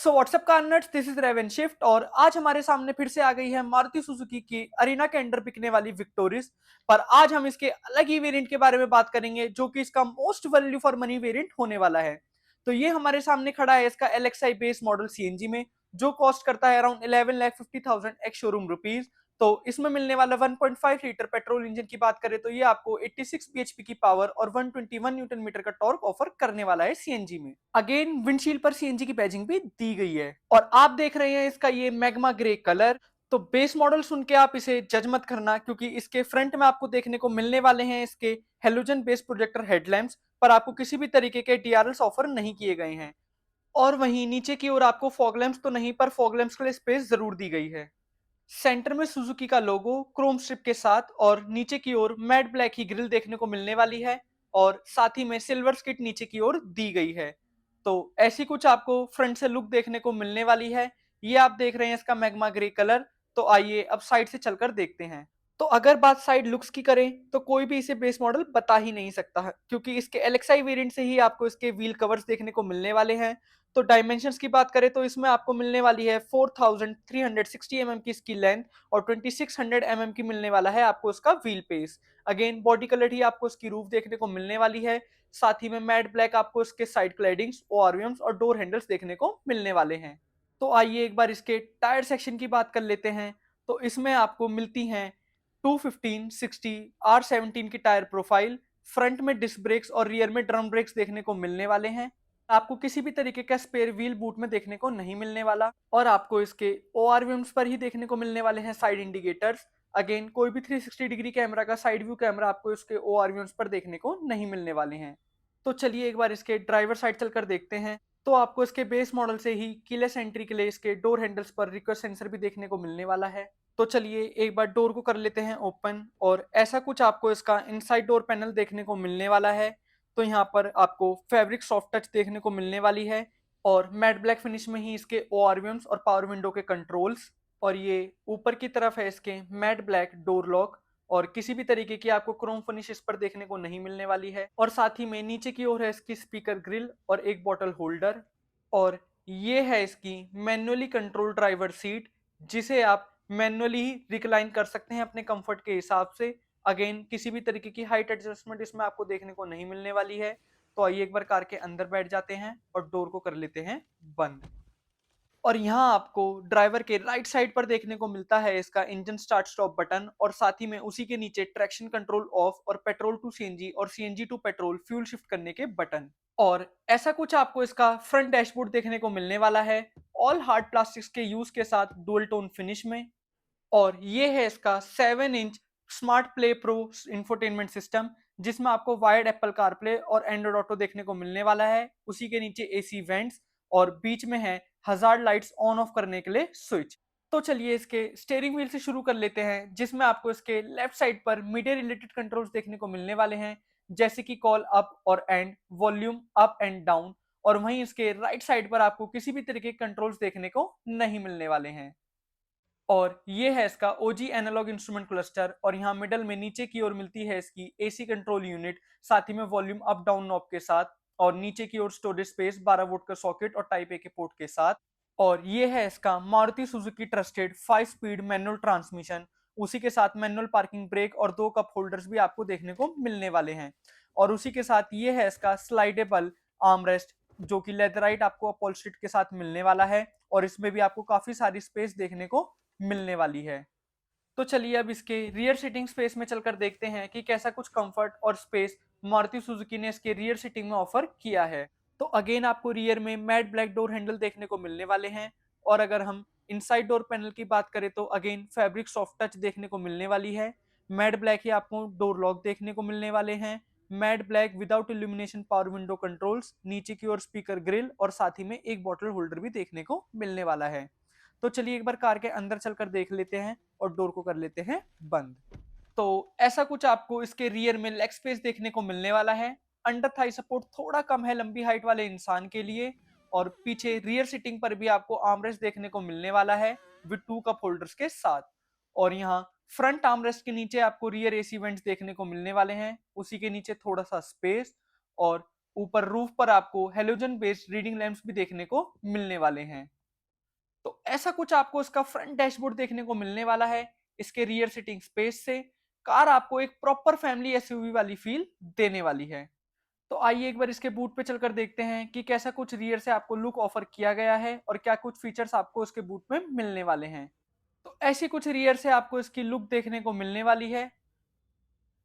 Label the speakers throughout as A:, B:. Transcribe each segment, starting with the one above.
A: सो what's up का nuts, this is Raven Shift और आज हमारे सामने फिर से आ गई है मारुति सुजुकी की अरीना के अंडर बिकने वाली विक्टोरिस। पर आज हम इसके अलग ही वेरिएंट के बारे में बात करेंगे जो कि इसका most value for money variant होने वाला है। तो ये हमारे सामने खड़ा है इसका एलएक्सआई बेस मॉडल सीएनजी में, जो कॉस्ट करता है अराउंड 11,50,000 एक्स शोरूम रुपीज। तो इसमें मिलने वाला 1.5 लीटर पेट्रोल इंजन की बात करें तो ये आपको 86 bhp की पावर और 121 न्यूटन मीटर का टॉर्क ऑफर करने वाला है सीएनजी में। अगेन विंडशील्ड पर सीएनजी की बैजिंग भी दी गई है और आप देख रहे हैं इसका ये मैग्मा ग्रे कलर। तो बेस मॉडल सुन के आप इसे जज मत करना, क्योंकि इसके फ्रंट में आपको देखने को मिलने वाले हैं इसके हेलोजन बेस प्रोजेक्टर हेडलैम्प्स, पर आपको किसी भी तरीके के डीआरएल्स ऑफर नहीं किए गए हैं। और वहीं नीचे की ओर आपको फॉग लैंप्स तो नहीं, पर फॉग लैंप्स के लिए स्पेस जरूर दी गई है। सेंटर में सुजुकी का लोगो क्रोम स्ट्रिप के साथ और नीचे की ओर मैट ब्लैक ही ग्रिल देखने को मिलने वाली है और साथ ही में सिल्वर स्किट नीचे की ओर दी गई है। तो ऐसी कुछ आपको फ्रंट से लुक देखने को मिलने वाली है। ये आप देख रहे हैं इसका मैग्मा ग्रे कलर। तो आइए अब साइड से चलकर देखते हैं। तो अगर बात साइड लुक्स की करें तो कोई भी इसे बेस मॉडल बता ही नहीं सकता है, क्योंकि इसके एलएक्सआई वेरिएंट से ही आपको इसके व्हील कवर्स देखने को मिलने वाले हैं। तो डायमेंशंस की बात करें तो इसमें आपको मिलने वाली है 4360 की इसकी लेंथ और 2600 की मिलने वाला है आपको इसका wheel base. Again body colour ही आपको इसकी रूफ देखने को मिलने वाली है। साथ ही में मैट ब्लैक आपको इसके साइड क्लैडिंग्स, ओआरवीएम्स और डोर हैंडल्स देखने को मिलने वाले हैं। तो आइए एक बार इसके टायर सेक्शन की बात कर लेते हैं। तो इसमें आपको मिलती हैं 215 60 R17 की टायर प्रोफाइल। फ्रंट में डिस्क ब्रेक्स और रियर में ड्रम ब्रेक्स देखने को मिलने वाले हैं। आपको किसी भी तरीके का स्पेयर व्हील बूट में देखने को नहीं मिलने वाला और आपको इसके ओआरवीएम्स पर ही देखने को मिलने वाले हैं साइड इंडिकेटर्स। अगेन कोई भी 360 डिग्री कैमरा का साइड व्यू कैमरा आपको इसके ओआरवीएम्स पर देखने को नहीं मिलने वाले हैं। तो चलिए एक बार इसके ड्राइवर साइड चलकर देखते हैं। तो आपको इसके बेस मॉडल से ही कीलेस एंट्री के लिए इसके डोर हैंडल्स पर रिक्वेस्ट सेंसर भी देखने को मिलने वाला है। तो चलिए एक बार डोर को कर लेते हैं ओपन और ऐसा कुछ आपको इसका इनसाइड डोर पैनल देखने को मिलने वाला है। तो यहाँ पर आपको फैब्रिक सॉफ्ट टच देखने को मिलने वाली है और मैट ब्लैक फिनिश में ही इसके ओआरवीएम्स और पावर विंडो के कंट्रोल्स। और ये ऊपर की तरफ है इसके मैट ब्लैक डोर लॉक और किसी भी तरीके की आपको क्रोम फिनिश इस पर देखने को नहीं मिलने वाली है। और साथ ही में नीचे की ओर है इसकी स्पीकर ग्रिल और एक बॉटल होल्डर। और ये है इसकी मैन्युअली कंट्रोल ड्राइवर सीट, जिसे आप मैन्युअली ही रिक्लाइन कर सकते हैं अपने कंफर्ट के हिसाब से। अगेन किसी भी तरीके की हाइट एडजस्टमेंट इसमें आपको देखने को नहीं मिलने वाली है। तो आइए एक बार कार के अंदर बैठ जाते हैं और डोर को कर लेते हैं बंद। और यहाँ आपको ड्राइवर के राइट साइड पर देखने को मिलता है इसका इंजन स्टार्ट स्टॉप बटन और साथ ही में उसी के नीचे ट्रैक्शन कंट्रोल ऑफ और पेट्रोल टू सीएनजी और CNG to petrol fuel shift करने के बटन। और ऐसा कुछ आपको इसका फ्रंट डैशबोर्ड देखने को मिलने वाला है, ऑल हार्ड प्लास्टिक्स के यूज के साथ डुअल टोन फिनिश में। और ये है इसका 7 inch smart play pro infotainment system, जिसमें आपको वायर्ड एप्पल कारप्ले और एंड्रॉइड ऑटो देखने को मिलने वाला है। उसी के नीचे एसी वेंट्स और बीच में है हजार्ड लाइट्स ऑन ऑफ करने के लिए स्विच। तो चलिए इसके स्टेयरिंग व्हील से शुरू कर लेते हैं, जिसमें आपको इसके लेफ्ट साइड पर मीडिया रिलेटेड कंट्रोल्स देखने को मिलने वाले हैं, जैसे कि कॉल अप और and, volume up and down. और वहीं इसके राइट साइड पर आपको किसी भी तरीके के कंट्रोल्स देखने को नहीं मिलने वाले हैं। और ये है इसका ओजी एनालॉग इंस्ट्रूमेंट क्लस्टर और यहाँ मिडल में नीचे की ओर मिलती है इसकी एसी कंट्रोल यूनिट, साथ ही में वॉल्यूम अप डाउन नॉब के साथ। और नीचे की ओर स्टोरेज स्पेस 12 वोल्ट का सॉकेट और टाइप ए के पोर्ट के साथ। और ये है इसका Maruti Suzuki trusted 5 speed manual transmission, उसी के साथ मैनुअल पार्किंग ब्रेक और 2 कप होल्डर्स भी आपको देखने को मिलने वाले हैं। और उसी के साथ ये है इसका स्लाइडेबल आर्मरेस्ट, जो कि लेदराइट आपको अपॉल्स्ट्री के साथ मिलने वाला है और इसमें भी आपको काफी सारी स्पेस देखने को मिलने वाली है। तो चलिए अब इसके रियर सीटिंग स्पेस में चलकर देखते हैं कि कैसा कुछ कंफर्ट और स्पेस मारुति सुजुकी ने इसके रियर सीटिंग में ऑफर किया है। तो अगेन आपको रियर में मैट ब्लैक डोर हैंडल देखने को मिलने वाले हैं। और अगर हम इनसाइड डोर पैनल की बात करें तो अगेन फैब्रिक सॉफ्ट टच देखने को मिलने वाली है। मैट ब्लैक ही आपको डोर लॉक देखने को मिलने वाले हैं। Matte black without illumination power window controls, नीचे की ओर स्पीकर ग्रिल और साथ ही में एक बॉटल होल्डर भी देखने को मिलने वाला है। तो चलिए एक बार कार के अंदर चलकर देख लेते हैं और डोर को कर लेते हैं बंद। तो ऐसा कुछ आपको इसके रियर में लेग स्पेस देखने को मिलने वाला है। अंडर थाई सपोर्ट थोड़ा कम है लंबी हाइट वाले इंसान के लिए। और पीछे रियर सीटिंग पर भी आपको आर्मरेस्ट देखने को मिलने वाला है विद 2 कप होल्डर्स के साथ। और यहाँ फ्रंट आर्मरेस्ट के नीचे आपको रियर एसी वेंट्स देखने को मिलने वाले हैं, उसी के नीचे थोड़ा सा स्पेस। और ऊपर रूफ पर आपको हेलोजन बेस्ड रीडिंग लैंप्स भी देखने को मिलने वाले हैं। तो ऐसा कुछ आपको इसका फ्रंट डैशबोर्ड देखने को मिलने वाला है। इसके रियर सीटिंग स्पेस से कार आपको एक प्रॉपर फैमिली एसयूवी वाली फील देने वाली है। तो आइए एक बार इसके बूट पे चलकर देखते हैं कि कैसा कुछ रियर से आपको लुक ऑफर किया गया है और क्या कुछ फीचर्स आपको इसके बूट में मिलने वाले हैं। तो ऐसी कुछ रियर से आपको इसकी लुक देखने को मिलने वाली है।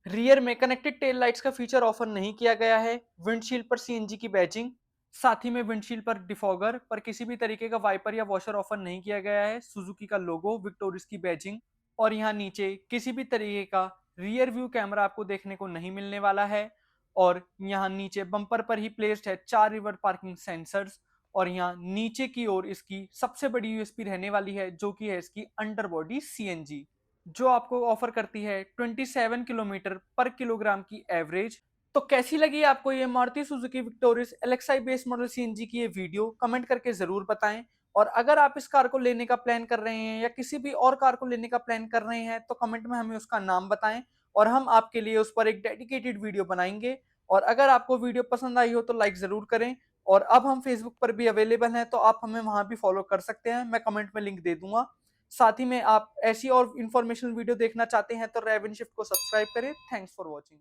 A: रियर में कनेक्टेड टेल लाइट्स का फीचर ऑफर नहीं किया गया है। विंडशील्ड पर सीएनजी की बैजिंग, साथ ही में विंडशील्ड पर डिफॉगर पर किसी भी तरीके का वाइपर या वॉशर ऑफर नहीं किया गया है। सुजुकी का लोगो, विक्टोरिस की बैजिंग और यहाँ नीचे किसी भी तरीके का रियर व्यू कैमरा आपको देखने को नहीं मिलने वाला है। और यहाँ नीचे बम्पर पर ही प्लेस्ड है 4 रिवर पार्किंग सेंसर्स। और यहाँ नीचे की ओर इसकी सबसे बड़ी यूएसपी रहने वाली है, जो कि है इसकी अंडरबॉडी सीएनजी, जो आपको ऑफर करती है 27 किलोमीटर पर किलोग्राम की एवरेज। तो कैसी लगी आपको ये Maruti Suzuki victorious LXI base model CNG की ये वीडियो, कमेंट करके जरूर बताएं। और अगर आप इस कार को लेने का प्लान कर रहे हैं या किसी भी और कार को लेने का प्लान कर रहे हैं तो कमेंट में हमें उसका नाम बताएं और हम आपके लिए उस पर एक डेडिकेटेड वीडियो बनाएंगे। और अगर आपको वीडियो पसंद आई हो तो लाइक जरूर करें। और अब हम फेसबुक पर भी अवेलेबल हैं, तो आप हमें वहां भी फॉलो कर सकते हैं, मैं कमेंट में लिंक दे दूंगा। साथ ही में आप ऐसी और इन्फॉर्मेशनल वीडियो देखना चाहते हैं तो रेवन शिफ्ट को सब्सक्राइब करें। Thanks for watching.